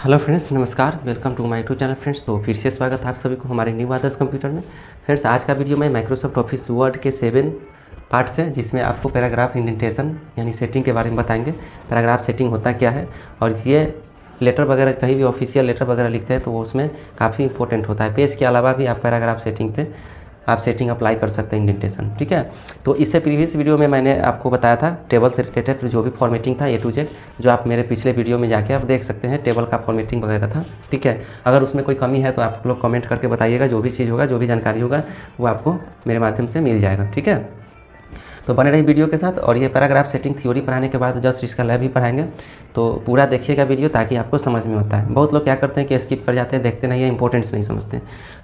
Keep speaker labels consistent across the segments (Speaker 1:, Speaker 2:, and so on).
Speaker 1: Hello friends, नमस्कार। Welcome to my YouTube channel friends. तो फिर से स्वागत है आप सभी को हमारे न्यू आदर्श कंप्यूटर में। फ्रेंड्स, आज का वीडियो में माइक्रोसॉफ्ट ऑफिस वर्ड के 7 पार्ट्स हैं, जिसमें आपको पैराग्राफ इंडेंटेशन यानी सेटिंग के बारे में बताएंगे। पैराग्राफ सेटिंग होता क्या है, और ये लेटर वगैरह कहीं भी ऑफिशियल लेटर वगैरह लिखते हैं तो वो उसमें काफ़ी इंपॉर्टेंट होता है। पेज के अलावा भी आप पैराग्राफ सेटिंग पे आप सेटिंग अप्लाई कर सकते हैं, इंडेंटेशन। ठीक है, तो इससे प्रीवियस वीडियो में मैंने आपको बताया था टेबल से रिलेटेड जो भी फॉर्मेटिंग था A to Z, जो आप मेरे पिछले वीडियो में जाके आप देख सकते हैं। टेबल का फॉर्मेटिंग वगैरह था। ठीक है, अगर उसमें कोई कमी है तो आप लोग कमेंट करके बताइएगा। जो भी चीज़ होगा, जो भी जानकारी होगा, वो आपको मेरे माध्यम से मिल जाएगा। ठीक है, तो बने रही वीडियो के साथ। और ये पैराग्राफ सेटिंग थ्योरी पढ़ाने के बाद जस्ट इसका लैब भी पढ़ाएंगे, तो पूरा देखिएगा वीडियो ताकि आपको समझ में होता है। बहुत लोग क्या करते हैं कि स्किप कर जाते हैं, देखते नहीं है, इंपॉर्टेंस नहीं समझते।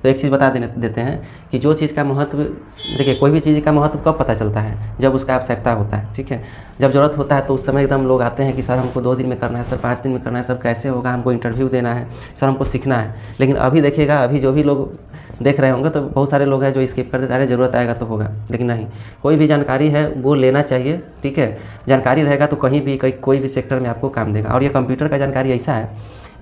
Speaker 1: तो एक चीज़ बता देते हैं कि जो चीज़ का महत्व, देखिए कोई भी चीज़ का महत्व कब पता चलता है, जब उसका आवश्यकता होता है। ठीक है, जब ज़रूरत होता है तो उस समय एकदम लोग आते हैं कि सर हमको 2 दिन में करना है, सर 5 दिन में करना है, सर कैसे होगा, हमको इंटरव्यू देना है, सर हमको सीखना है। लेकिन अभी देखिएगा, अभी जो भी लोग देख रहे होंगे तो बहुत सारे लोग हैं जो स्किप कर देते हैं, ज़रूरत आएगा तो होगा। लेकिन नहीं, कोई भी जानकारी है वो लेना चाहिए। ठीक है, जानकारी रहेगा तो कहीं भी कोई भी सेक्टर में आपको काम देगा। और ये कंप्यूटर का जानकारी ऐसा है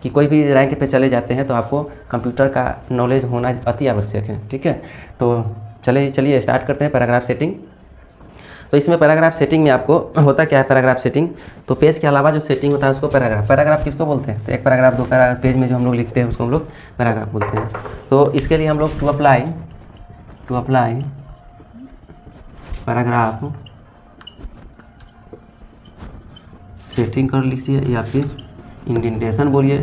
Speaker 1: कि कोई भी रैंक पे चले जाते हैं तो आपको कंप्यूटर का नॉलेज होना अति आवश्यक है। ठीक है, तो चलिए स्टार्ट करते हैं पैराग्राफ सेटिंग। तो इसमें पैराग्राफ सेटिंग में आपको होता क्या है, पैराग्राफ सेटिंग तो पेज के अलावा जो सेटिंग होता है उसको पैराग्राफ किसको बोलते हैं, तो एक पैराग्राफ 2 पैराग्राफ पेज में जो हम लोग लिखते हैं उसको हम लोग पैराग्राफ बोलते हैं। तो इसके लिए हम लोग टू अप्लाई पैराग्राफ सेटिंग कर लीजिए, या फिर इंडेंटेशन बोलिए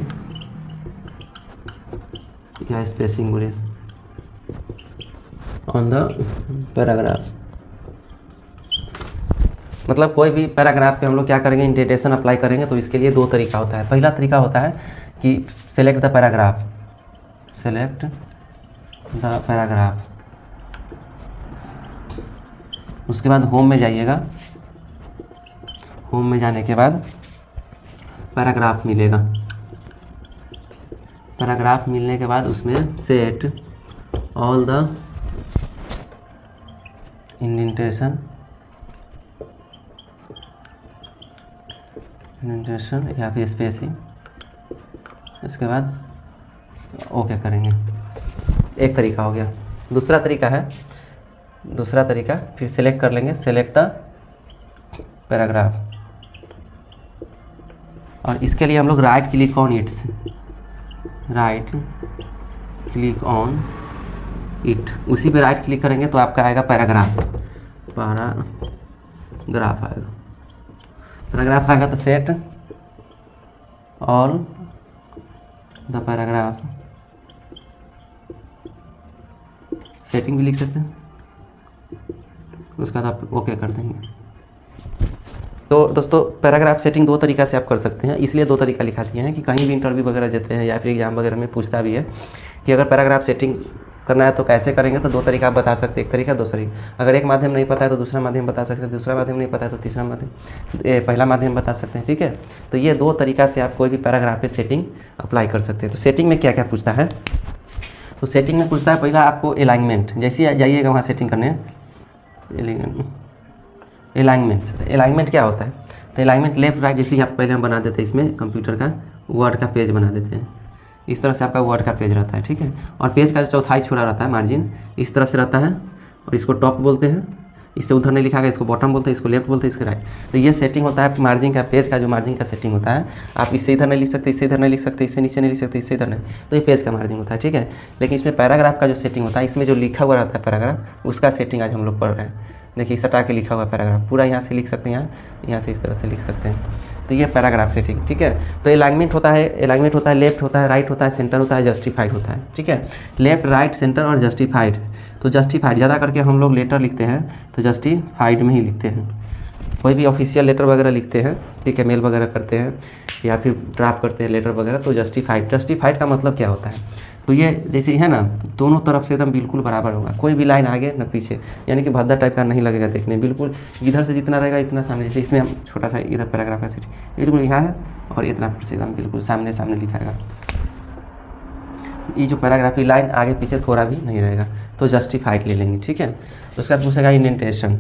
Speaker 1: या स्पेसिंग बोलिए ऑन द पैराग्राफ। मतलब कोई भी पैराग्राफ पे हम लोग क्या करेंगे, इंडेंटेशन अप्लाई करेंगे। तो इसके लिए 2 तरीका होता है। पहला तरीका होता है कि सेलेक्ट द पैराग्राफ, उसके बाद होम में जाइएगा। होम में जाने के बाद पैराग्राफ मिलेगा। पैराग्राफ मिलने के बाद उसमें सेट ऑल द इंडेंटेशन या फिर स्पेसिंग, इसके बाद ओके करेंगे। एक तरीका हो गया। दूसरा तरीका फिर सेलेक्ट कर लेंगे, सेलेक्ट द पैराग्राफ। और इसके लिए हम लोग राइट क्लिक ऑन इट, उसी पे राइट क्लिक करेंगे तो आपका आएगा पैराग्राफ आएगा। तो set all the paragraph, setting भी लिख सकते हैं, उसके बाद आप ओके कर देंगे। तो दोस्तों, पैराग्राफ सेटिंग 2 तरीका से आप कर सकते हैं। इसलिए 2 तरीका लिखा दिए हैं कि कहीं भी इंटरव्यू वगैरह देते हैं या फिर एग्जाम वगैरह में पूछता भी है कि अगर पैराग्राफ सेटिंग करना है तो कैसे करेंगे। तो 2 तरीका आप बता सकते हैं, एक तरीका, दूसरा तरीका। अगर एक माध्यम नहीं पता है तो दूसरा माध्यम बता सकते हैं, दूसरा माध्यम नहीं पता है तो तीसरा माध्यम, पहला माध्यम बता सकते हैं। ठीक है, तो ये 2 तरीका से आप कोई भी पैराग्राफ पे सेटिंग अप्लाई कर सकते हैं। तो सेटिंग में क्या क्या पूछता है, तो सेटिंग में पूछता है पहला आपको अलाइनमेंट। जैसे जाइएगा वहाँ सेटिंग करने, अलाइनमेंट क्या होता है, तो अलाइनमेंट लेफ्ट राइट, जैसे आप पहले हम बना देते हैं इसमें कंप्यूटर का वर्ड का पेज बना देते हैं। इस तरह से आपका वर्ड का पेज रहता है। ठीक है, और पेज का जो चौथाई छोड़ा रहता है, मार्जिन इस तरह से रहता है, और इसको टॉप बोलते हैं। इससे उधर नहीं लिखा गया, इसको बॉटम बोलते हैं, इसको लेफ्ट बोलते हैं, इसको राइट। तो ये सेटिंग होता है मार्जिन का, पेज का जो मार्जिन का सेटिंग होता है। आप इससे इधर नहीं लिख सकते, इससे इधर नहीं लिख सकते, इससे नीचे नहीं लिख सकते, इससे इधर नहीं, तो ये पेज का मार्जिन होता है। ठीक है, लेकिन इसमें पैराग्राफ का जो सेटिंग होता है, इसमें जो लिखा हुआ रहता है पैराग्राफ, उसका सेटिंग आज हम लोग पढ़ रहे हैं। देखिए सटा के लिखा हुआ पैराग्राफ पूरा यहाँ से लिख सकते हैं, यहाँ से इस तरह से लिख सकते हैं। तो ये पैराग्राफ सेटिंग। ठीक है, तो अलाइनमेंट होता है लेफ्ट होता है, राइट होता है, सेंटर होता है, जस्टिफाइड होता है। ठीक है, लेफ्ट, राइट, सेंटर और जस्टिफाइड। तो जस्टिफाइड ज़्यादा करके हम लोग लेटर लिखते हैं तो जस्टिफाइड में ही लिखते हैं। कोई भी ऑफिशियल लेटर वगैरह लिखते हैं, ठीक है, मेल वगैरह करते हैं या फिर ड्राफ्ट करते हैं लेटर वगैरह, तो जस्टिफाइड का मतलब क्या होता है, तो ये जैसे है ना, दोनों तरफ से एकदम बिल्कुल बराबर होगा, कोई भी लाइन आगे न पीछे, यानी कि भद्दा टाइप का नहीं लगेगा देखने, बिल्कुल इधर से जितना रहेगा इतना सामने। जैसे इसमें हम छोटा सा इधर पैराग्राफ का सेटिंग बिल्कुल यहाँ है और इतना फिर से एकदम बिल्कुल सामने सामने लिखाएगा। ये जो पैराग्राफ की लाइन आगे पीछे थोड़ा भी नहीं रहेगा, तो जस्टिफाइड ले लेंगे। ठीक है, तो उसके बाद पूछेगा इंडेंटेशन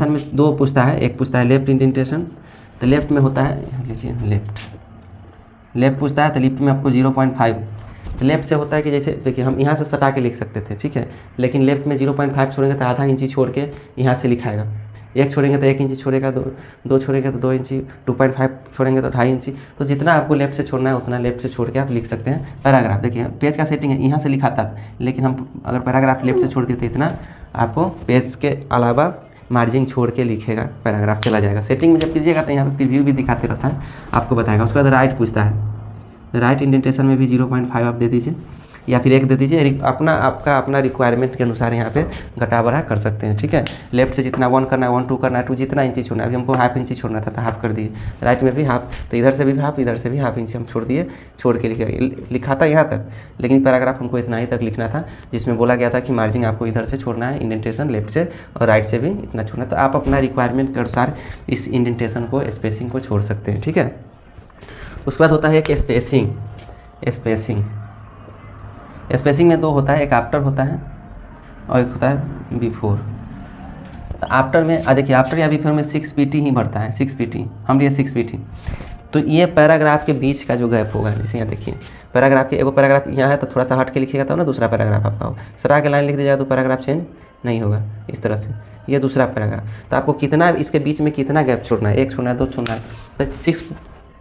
Speaker 1: में 2 पूछता है, एक पूछता है लेफ्ट इंडेंटेशन तो लेफ्ट में होता है, लिखिए लेफ्ट पूछता है तो लेफ्ट में आपको 0.5। तो लेफ्ट से होता है कि जैसे देखिए हम यहाँ से सटा के लिख सकते थे, ठीक है, लेकिन लेफ्ट में 0.5 छोड़ेंगे तो आधा इंची छोड़ के यहाँ से लिखाएगा, 1 छोड़ेंगे तो 1 इंची छोड़ेगा, 2 छोड़ेंगे तो 2 इंची, 2.5 छोड़ेंगे तो 2.5 इंची। तो जितना आपको लेफ्ट से छोड़ना है उतना लेफ्ट से छोड़ के आप लिख सकते हैं पैराग्राफ। देखिए पेज का सेटिंग है, यहाँ से लिखा था, लेकिन हम अगर पैराग्राफ लेफ्ट से छोड़ दिए तो इतना आपको पेज के अलावा मार्जिन छोड़ के लिखेगा, पैराग्राफ चला जाएगा। सेटिंग में जब कीजिएगा तो यहाँ पे प्रीव्यू भी दिखाते रहता है, आपको बताएगा। उसके बाद राइट पूछता है, राइट इंडेंटेशन में भी 0.5 आप दे दीजिए या फिर 1 दे दीजिए, आपका अपना रिक्वायरमेंट के अनुसार यहाँ पे घटा बढ़ा कर सकते हैं, ठीक है। लेफ्ट से जितना 1 करना है 1, 2 करना है 2, जितना इंची छोड़ना है, अभी हमको ½ इंची छोड़ना था तो हाफ कर दिए। राइट में भी हाफ, तो इधर से भी हाफ, इधर से भी ½ इंची हम छोड़ दिए, छोड़ के लिखा था यहाँ तक, लेकिन पैराग्राफ हमको इतना ही तक लिखना था, जिसमें बोला गया था कि मार्जिन आपको इधर से छोड़ना है, इंडेंटेशन लेफ्ट से, और राइट से भी इतना छोड़ना। तो आप अपना रिक्वायरमेंट के अनुसार इस इंडेंटेशन को, स्पेसिंग को छोड़ सकते हैं, ठीक है। उसके बाद होता है एक स्पेसिंग में 2 होता है, एक आफ्टर होता है और एक होता है बिफोर। तो आफ्टर में देखिए, आफ्टर या बिफोर में 6 pt ही बढ़ता है, 6 pt, हम लिए 6 pt। तो ये पैराग्राफ के बीच का जो गैप होगा, जैसे यहाँ देखिए पैराग्राफ के एगो पैराग्राफ यहाँ है तो थोड़ा सा हट के लिखिएगा तब ना दूसरा पैराग्राफ आपका हो, सरा के लाइन लिख दीजिएगा तो पैराग्राफ चेंज नहीं होगा, इस तरह से ये दूसरा पैराग्राफ। तो आपको कितना इसके बीच में कितना गैप छोड़ना है, 1 छोड़ना है, 2 छोड़ना है। तो 6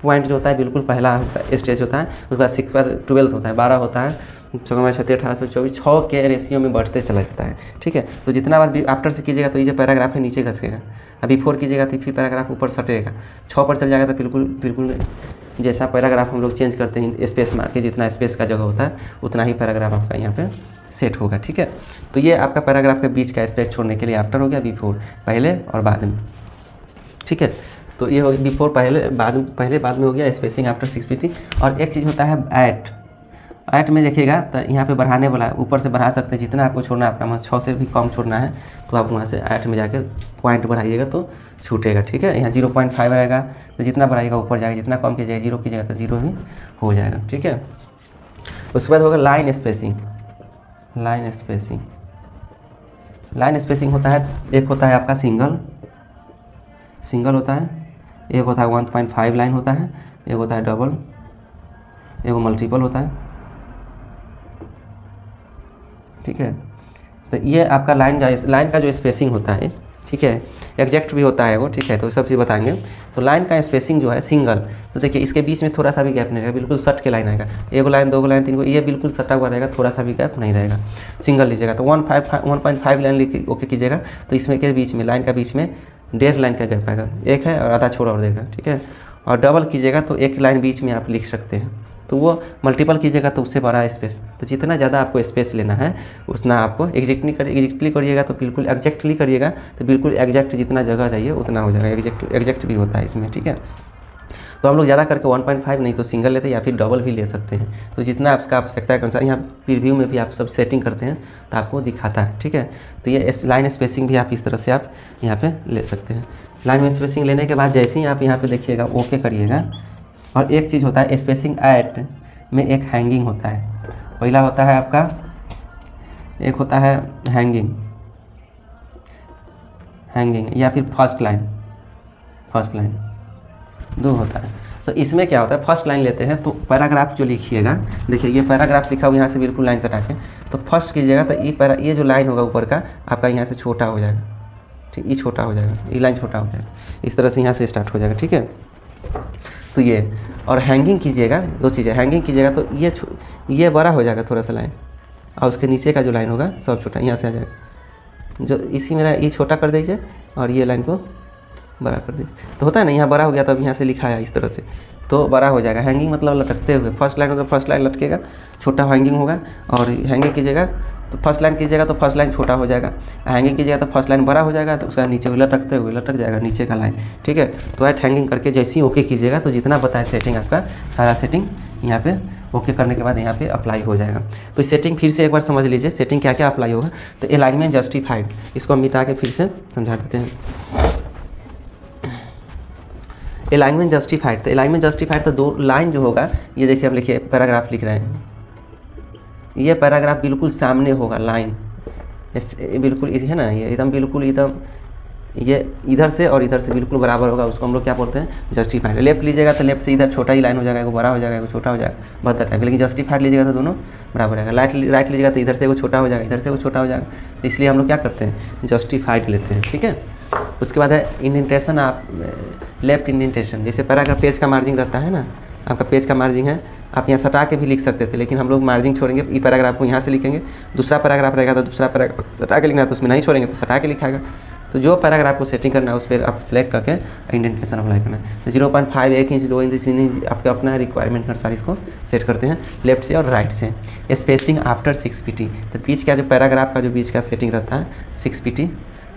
Speaker 1: पॉइंट जो होता है बिल्कुल पहला स्टेज होता है, उसके बाद 6 पर 12 होता है, 12 होता है, 6 6 18 24, 6 के रेशियो में बढ़ते चला जाता है, ठीक है। तो जितना बार आफ्टर से कीजिएगा तो ये जो पैराग्राफ है नीचे घसेगा, अभी 4 कीजिएगा तो फिर पैराग्राफ ऊपर सटेगा, 6 पर चल जाएगा तो बिल्कुल जैसा पैराग्राफ हम लोग चेंज करते हैं स्पेस मार के, जितना स्पेस का जगह होता है उतना ही पैराग्राफ आपका यहाँ पे सेट होगा, ठीक है। तो ये आपका पैराग्राफ के बीच का स्पेस छोड़ने के लिए आफ्टर हो गया, बिफोर पहले और बाद में, ठीक है। तो ये हो बिफोर पहले बाद में हो गया स्पेसिंग आफ्टर 6 pt। और एक चीज़ होता है ऐट में देखिएगा तो यहाँ पे बढ़ाने वाला, ऊपर से बढ़ा सकते हैं जितना आपको छोड़ना है, अपना 6 से भी कम छोड़ना है तो आप वहाँ से ऐट में जाकर पॉइंट बढ़ाइएगा तो छूटेगा, ठीक है। यहाँ 0.5 आएगा तो जितना बढ़ाइएगा ऊपर जाएगा, जितना कम कीजिएगा 0 कीजिएगा तो 0 ही हो जाएगा, ठीक है। उसके बाद होगा लाइन स्पेसिंग होता है, एक होता है आपका सिंगल होता है, एक होता है 1.5 लाइन होता है, एक होता है डबल, एक मल्टीपल होता है, ठीक है। तो ये आपका लाइन का जो स्पेसिंग होता है, ठीक है, एग्जैक्ट भी होता है वो, ठीक है। तो सब चीज़ बताएंगे। तो लाइन का स्पेसिंग जो है सिंगल, तो देखिए इसके बीच में थोड़ा सा भी गैप नहीं रहेगा, बिल्कुल सट के लाइन आएगा, 1 लाइन 2 लाइन 3 को, ये बिल्कुल सटा हुआ रहेगा, थोड़ा सा भी गैप नहीं रहेगा। सिंगल लीजिएगा तो 1.5 लाइन लिख ओके कीजिएगा तो इसमें के बीच में लाइन का बीच में 1.5 लाइन का गैप आएगा, एक है और आधा छोड़ा और देगा, ठीक है। और डबल कीजिएगा तो 1 लाइन बीच में आप लिख सकते हैं। तो वो मल्टीपल कीजिएगा तो उससे बड़ा स्पेस, तो जितना ज़्यादा आपको स्पेस लेना है उतना आपको एग्जैक्टली करिएगा तो बिल्कुल एग्जैक्टली करिएगा तो बिल्कुल एग्जैक्ट जितना जगह चाहिए उतना हो जाएगा, एग्जैक्ट भी होता है इसमें, ठीक है। तो हम लोग ज़्यादा करके 1.5 नहीं तो सिंगल लेते या फिर डबल भी ले सकते हैं, तो जितना आपका आवश्यकता के अनुसार। यहाँ प्रीव्यू में भी आप सब सेटिंग करते हैं तो आपको दिखाता है, ठीक है। तो ये लाइन स्पेसिंग भी आप इस तरह से आप यहाँ पे ले सकते हैं। लाइन में स्पेसिंग लेने के बाद जैसे ही आप यहाँ पे देखिएगा ओके करिएगा। और एक चीज़ होता है स्पेसिंग ऐट में एक हैंगिंग होता है, पहला होता है आपका, एक होता है हैंगिंग या फिर फर्स्ट लाइन 2 होता है। तो इसमें क्या होता है, फर्स्ट लाइन लेते हैं तो पैराग्राफ जो लिखिएगा, देखिए ये पैराग्राफ लिखा हुआ यहाँ से बिल्कुल लाइन सटा के, तो फर्स्ट कीजिएगा तो ये जो लाइन होगा ऊपर का आपका यहाँ से छोटा हो जाएगा, ठीक, ये छोटा हो जाएगा, ये लाइन छोटा हो जाएगा, इस तरह से यहाँ से स्टार्ट हो जाएगा, ठीक है। तो ये और हैंगिंग कीजिएगा, 2 चीज़ें, हैंगिंग कीजिएगा तो ये बड़ा हो जाएगा थोड़ा सा लाइन, और उसके नीचे का जो लाइन होगा सब छोटा यहाँ से आ जाएगा, जो इसी में ये छोटा कर दीजिए और ये लाइन को बड़ा कर दीजिए। तो होता है ना, यहाँ बड़ा हो गया तो अब यहाँ से लिखा है इस तरह से तो बड़ा हो जाएगा। हैंगिंग मतलब लटकते हुए, फर्स्ट लाइन होगा फर्स्ट लाइन लटकेगा, छोटा हैंगिंग होगा, और हैंगिंग कीजिएगा तो फर्स्ट लाइन कीजिएगा तो फर्स्ट लाइन छोटा हो जाएगा, हैंगिंग कीजिएगा तो फर्स्ट लाइन बड़ा हो जाएगा, तो उसका नीचे लटकते हुए लटक जाएगा नीचे का लाइन, ठीक है। तो ऐट हैंगिंग करके जैसे ही ओके कीजिएगा तो जितना बताए सेटिंग आपका सारा सेटिंग यहाँ पे ओके करने के बाद यहाँ पे अप्लाई हो जाएगा। तो सेटिंग फिर से एक बार समझ लीजिए सेटिंग क्या क्या अप्लाई होगा। तो अलाइनमेंट जस्टिफाइड, इसको हम मिटा के फिर से समझा देते हैं। अलाइनमेंट जस्टिफाइड, तो अलाइनमेंट जस्टिफाइड तो 2 लाइन जो होगा, ये जैसे हम लिखिए पैराग्राफ लिख रहे हैं, ये पैराग्राफ बिल्कुल सामने होगा लाइन, बिल्कुल है ना, ये एकदम बिल्कुल एकदम ये इधर से और इधर से बिल्कुल बराबर होगा, उसको हम लोग क्या बोलते हैं जस्टिफाइड। लेफ्ट लीजिएगा तो लेफ्ट से इधर छोटा ही लाइन हो जाएगा, एगो बड़ा हो जाएगा, एगो छोटा हो जाएगा, बढ़ता रहेगा। लेकिन जस्टिफाइड लीजिएगा तो दोनों बराबर रहेगा। राइट लीजिएगा तो इधर से एगो छोटा हो जाएगा, इधर से एगो छोटा हो जाएगा, इसलिए हम लोग क्या करते हैं जस्टिफाइड लेते हैं, ठीक है। उसके बाद है इंडेंटेशन, आप लेफ्ट इंडेंटेशन। जैसे पैराग्राफ पेज का मार्जिन रहता है ना, आपका पेज का मार्जिन है, आप यहाँ सटा के भी लिख सकते थे, लेकिन हम लोग मार्जिन छोड़ेंगे, ई पैराग्राफ को यहाँ से लिखेंगे, दूसरा पैराग्राफ रहेगा तो दूसरा पैराग्राफ सटा के लिखना है, तो उसमें नहीं छोड़ेंगे तो सटा के लिखाएगा। तो जो पैराग्राफ को सेटिंग करना है उस पर आप सेलेक्ट करके इंडेंटेशन अप्लाई करना है। 0.5, 1 इंच, 2 इंच, 3 इंच आपके अपना रिक्वायरमेंट के अनुसार इसको सेट करते हैं लेफ्ट से और राइट से। स्पेसिंग आफ्टर 6 pt, तो बीच का जो पैराग्राफ का जो बीच का सेटिंग रहता है 6 pt।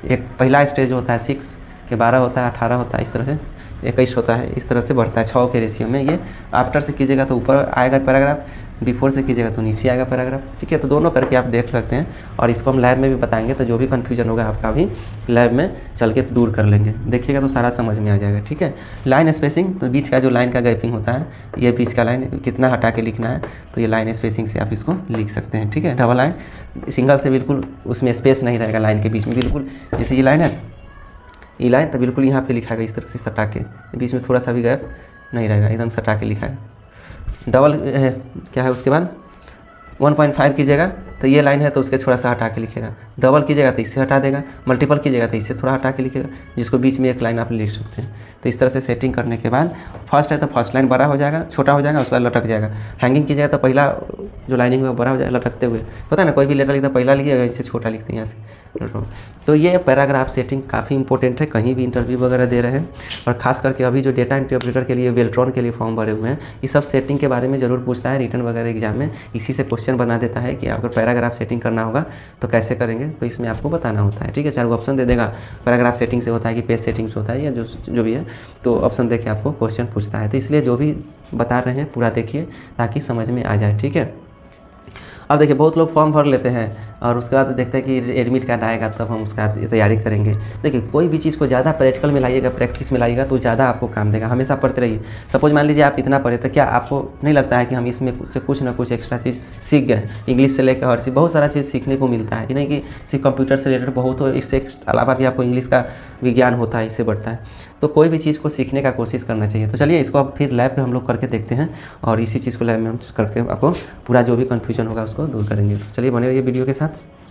Speaker 1: एक पहला स्टेज होता है 6 के 12 होता है, 18 होता है, इस तरह से 21 होता है, इस तरह से बढ़ता है 6 के रेशियो में। ये आफ्टर से कीजिएगा तो ऊपर आएगा पैराग्राफ, बिफोर से कीजिएगा तो नीचे आएगा पैराग्राफ, ठीक है। तो दोनों करके आप देख सकते हैं और इसको हम लैब में भी बताएंगे, तो जो भी कन्फ्यूजन होगा आपका भी लैब में चल के दूर कर लेंगे, देखिएगा तो सारा समझ में आ जाएगा, ठीक है। लाइन स्पेसिंग, तो बीच का जो लाइन का गैपिंग होता है, ये बीच का लाइन कितना हटा के लिखना है, तो ये लाइन स्पेसिंग से आप इसको लिख सकते हैं, ठीक है। डबल लाइन, सिंगल से बिल्कुल उसमें स्पेस नहीं रहेगा लाइन के बीच में, बिल्कुल जैसे ये लाइन है, ये लाइन तो बिल्कुल यहाँ पे लिखा गया इस तरह से सटा के, बीच में थोड़ा सा भी गैप नहीं रहेगा, एकदम सटा के लिखा है। डबल क्या है उसके बाद 1.5 कीजिएगा तो ये लाइन है तो उसके थोड़ा सा हटा के लिखेगा, डबल कीजिएगा तो इससे हटा देगा, मल्टीपल कीजिएगा तो इससे थोड़ा हटा के लिखेगा, जिसको बीच में एक लाइन आप लिख सकते हैं। तो इस तरह से सेटिंग करने के बाद फर्स्ट है तो फर्स्ट लाइन बड़ा हो जाएगा, छोटा हो जाएगा, उसके बाद लटक जाएगा। हैंगिंग कीजिएगा तो पहला जो लाइनिंग होगा बड़ा हो जाएगा लटकते हुए, पता है ना, कोई भी लेटर लिखता पहला लिखिएगा, इससे छोटा लिखते हैं यहाँ से। तो ये पैराग्राफ सेटिंग काफ़ी इंपॉर्टेंट है, कहीं भी इंटरव्यू वगैरह दे रहे हैं, और खास करके अभी जो डेटा इंटरप्रेटर के लिए वेल्ट्रॉन के लिए फॉर्म भरे हुए हैं, ये सब सेटिंग के बारे में ज़रूर पूछता है रिटर्न वगैरह एग्जाम में, इसी से क्वेश्चन बना देता है कि अगर पैराग्राफ सेटिंग करना होगा तो कैसे करेंगे, तो इसमें आपको बताना होता है, ठीक है। चाहे वो ऑप्शन दे देगा पैराग्राफ सेटिंग से होता है कि पेज सेटिंग से होता है, या जो भी है, तो ऑप्शन देके आपको क्वेश्चन पूछता है। तो इसलिए जो भी बता रहे हैं पूरा देखिए ताकि समझ में आ जाए, ठीक है। अब देखिए बहुत लोग फॉर्म भर लेते हैं और उसके बाद देखते हैं कि एडमिट कार्ड आएगा तब हम उसका तैयारी करेंगे। देखिए कोई भी चीज़ को ज़्यादा प्रैक्टिकल में लाइएगा, प्रैक्टिस में लाइएगा तो ज़्यादा आपको काम देगा। हमेशा पढ़ते रहिए। सपोज मान लीजिए आप इतना पढ़े तो क्या आपको नहीं लगता है कि हम इसमें से कुछ ना कुछ एक्स्ट्रा चीज़ सीख गए? इंग्लिश से लेकर हर चीज़ बहुत सारा चीज़ सीखने को मिलता है, नहीं कि सिर्फ कंप्यूटर से रिलेटेड बहुत हो, इससे अलावा भी आपको इंग्लिश का विज्ञान होता है, इससे बढ़ता है। तो कोई भी चीज़ को सीखने का कोशिश करना चाहिए। तो चलिए इसको अब फिर लैब में हम लोग करके देखते हैं और इसी चीज़ को लैब में हम करके आपको पूरा जो भी कन्फ्यूजन होगा उसको दूर करेंगे। तो चलिए बने रहिए वीडियो के साथ।